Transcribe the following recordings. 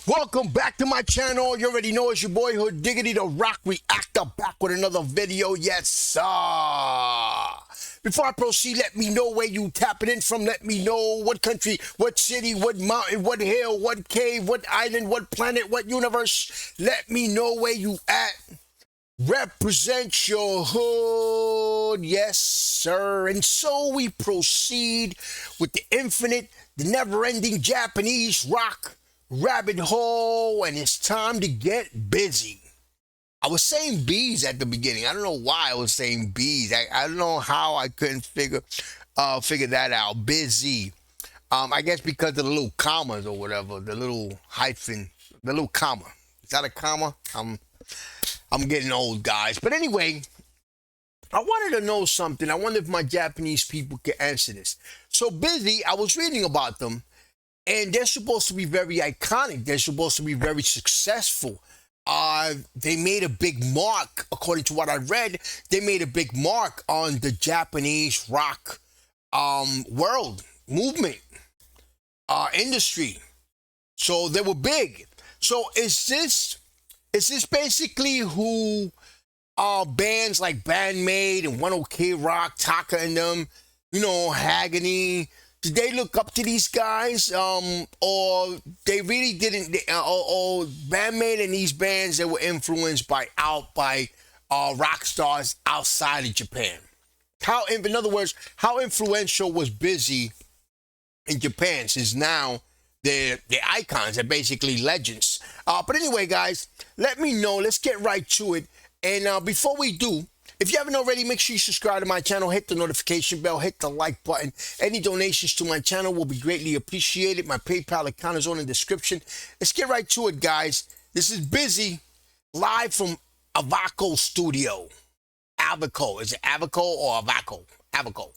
Welcome back to my channel. You already know it's your boy Hood Diggity the Rock Reactor back with another video. Yes, sir. Before I proceed, let me know where you tapping in from. Let me know what country, what city, what mountain, what hill, what cave, what island, what planet, what universe. Let me know where you at. Represent your hood. Yes, sir. And so we proceed with the infinite, the never-ending Japanese rock rabbit hole, and it's time to get busy. I was saying bees at the beginning. I don't know why I was saying bees. I don't know how I couldn't figure that out. Busy. I guess because of the little commas or whatever, the little hyphen, the little comma. Is that a comma? I'm getting old, guys. But anyway, I wanted to know something. I wonder if my Japanese people can answer this. So busy, I was reading about them. And they're supposed to be very iconic. They're supposed to be very successful. They made a big mark, according to what I read. They made a big mark on the Japanese rock world movement industry. So they were big. So is this basically who bands like Bandmate and One OK Rock, Taka and them, you know, Agony? Did they look up to these guys, or they really didn't? Or Bandmate and these bands that were influenced by rock stars outside of Japan? In other words, how influential was Busy in Japan? Since now they're icons, they're basically legends. But anyway, guys, let me know. Let's get right to it. And before we do, if you haven't already, make sure you subscribe to my channel, hit the notification bell, hit the like button. Any donations to my channel will be greatly appreciated. My PayPal account is on the description. Let's get right to it, guys. This is Busy, live from AVACO Studio. AVACO. Is it AVACO or AVACO? AVACO.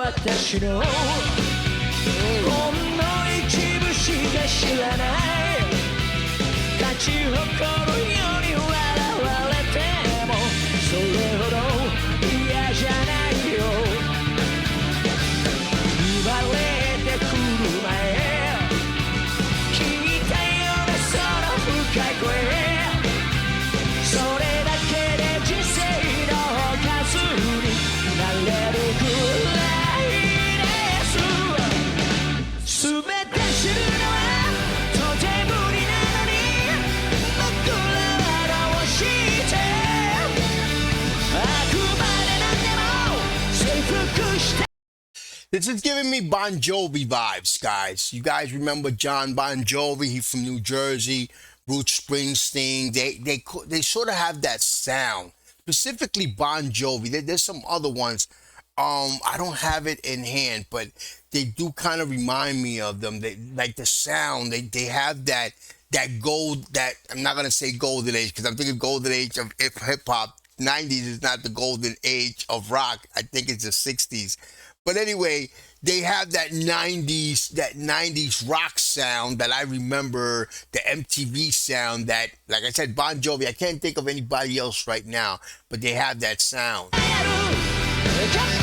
私のほんの一部しか知らない勝ち誇るように笑われてもそれほど嫌じゃないよ言われてくる前聞いたようなその深い声それだけで人生の数になれるくらいThis is giving me Bon Jovi vibes, guys. You guys remember John Bon Jovi? He's from New Jersey. Bruce Springsteen. They sort of have that sound. Specifically Bon Jovi. There's some other ones. I don't have it in hand, but they do kind of remind me of them. They like the sound. They have that gold. That I'm not gonna say golden age because I'm thinking golden age of hip hop. 90s is not the golden age of rock. I think it's the 60s. But anyway, they have that 90s rock sound that I remember, the MTV sound that, like I said, Bon Jovi. I can't think of anybody else right now, but they have that sound. Don't.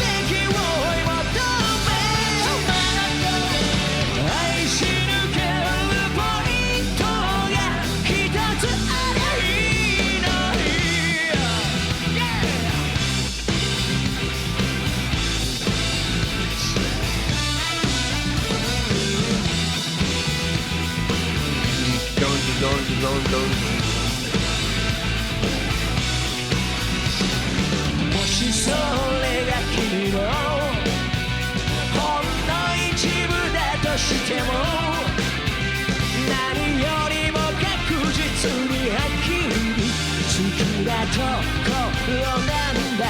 もしそれが君のほんの一部だとしても何よりも確実にはっきり好きなところなんだ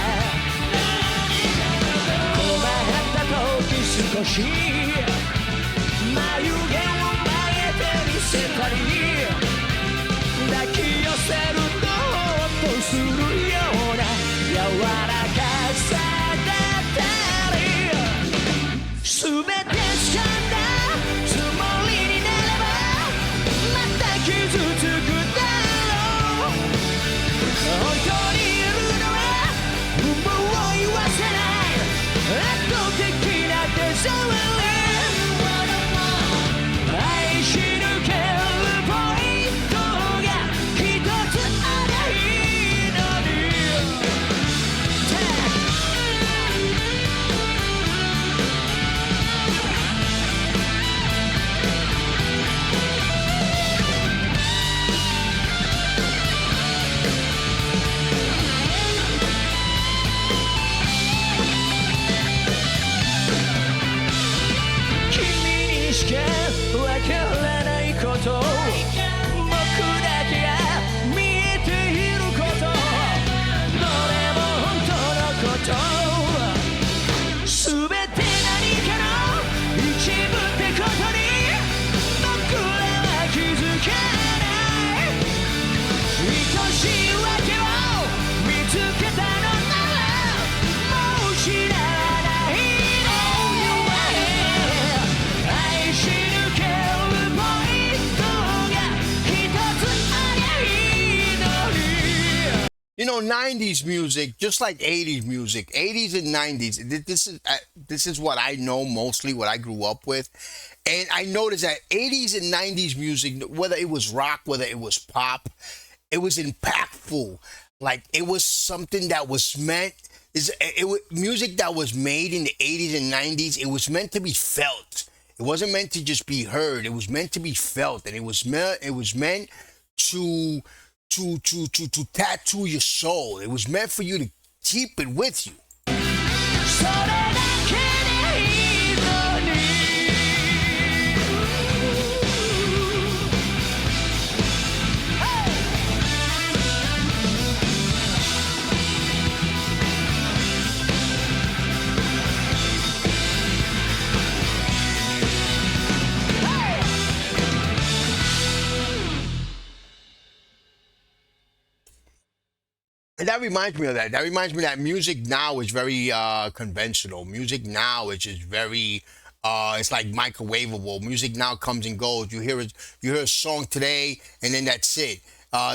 困った時少し眉毛を曲げてみせたり抱き寄せ You know, 90s music, just like 80s music, 80s and 90s, this is what I know mostly, what I grew up with. And I noticed that 80s and 90s music, whether it was rock, whether it was pop, it was impactful. Like, it was something that was meant, it was music that was made in the 80s and 90s, it was meant to be felt. It wasn't meant to just be heard. It was meant to be felt, and it was meant to tattoo your soul. It was meant for you to keep it with you. それだけでいいのに And that reminds me of that. That reminds me that music now is very conventional. Music now is just very it's like microwavable. Music now comes and goes. You hear a song today and then that's it.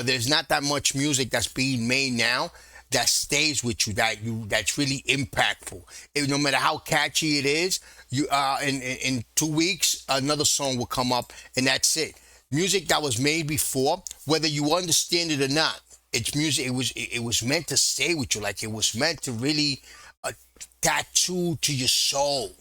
There's not that much music that's being made now that stays with you, that's really impactful. No matter how catchy it is, you in 2 weeks another song will come up and that's it. Music that was made before, whether you understand it or not, it's music. It was meant to stay with you. Like, it was meant to really tattoo to your soul.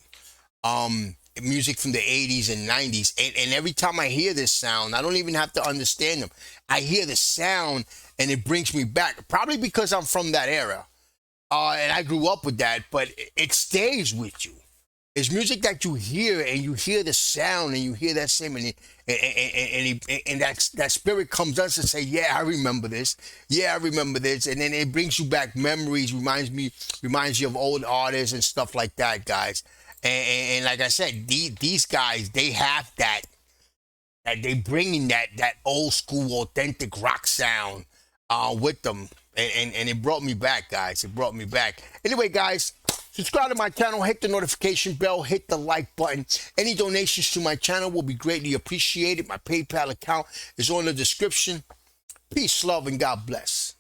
Music from the 80s and 90s, and every time I hear this sound, I don't even have to understand them. I hear the sound and it brings me back. Probably because I'm from that era, and I grew up with that. But it stays with you. It's music that you hear, and you hear the sound, and you hear that same, and that spirit comes us and say, "Yeah, I remember this. Yeah, I remember this," and then it brings you back memories, reminds you of old artists and stuff like that, guys. And like I said, these guys, they have that they bring in that old school, authentic rock sound with them, and it brought me back, guys. It brought me back. Anyway, guys. Subscribe to my channel, hit the notification bell, hit the like button. Any donations to my channel will be greatly appreciated. My PayPal account is on the description. Peace, love, and God bless.